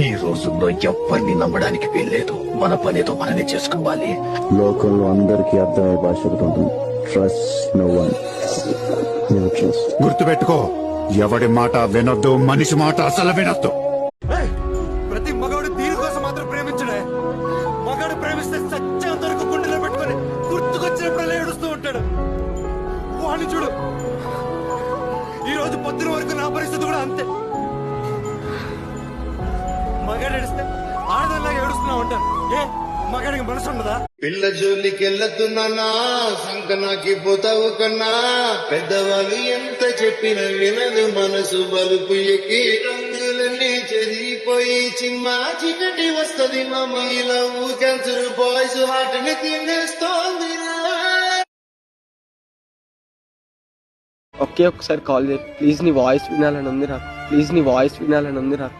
ఈ రోజుల్లో ఎవ్వరిని నమ్మడానికి వీల్లేదు. మన పనితో మనమే చేసుకోవాలి. లోకంలో అందరికీ అర్థమయ్యే భాష ఒకటి ఉంటుంది. Trust no one. ట్రస్ట్. గుర్తుపెట్టుకో, ఎవడి మాట వినొద్దు, మనిషి మాట అసలు వినొద్దు. ప్రతి మగాడు దీని కోసం మాత్రం ప్రేమించడే. మగాడు ప్రేమిస్తే సత్యంత వరకు గుండెలో పెట్టుకొని గుర్తుకొచ్చినప్పుడల్లా ఏడుస్తూ ఉంటాడు. వాడిని చూడు, ఈ రోజు పొద్దున వరకు నా పరిస్థితి కూడా అంతే. మగాడు ఏడిస్తే ఆడదానిలాగా ఏడుస్తున్నా ఉంటాను. ఏ మగాడికి మనసు ఉండదా? పిల్ల జోలికెళ్ళతున్నా సంకనాకి పోతావు కన్నా, పెద్దవాళ్ళు ఎంత చెప్పిన వినదు మనసు బలుపు ఎక్కి, రంగులన్నీ చెరిగిపోయి చిమ్మా చీకటి వస్తది మామ. ఇలా క్యాన్సర్ బాయ్స్ హార్ట్ ని తినేస్తోంది. ఒకే ఒక్కసారి కాల్ చేయి ప్లీజ్. నీ వాయిస్ వినాలని ఉంది నాకు. ప్లీజ్ నీ వాయిస్ వినాలని ఉంది నాకు.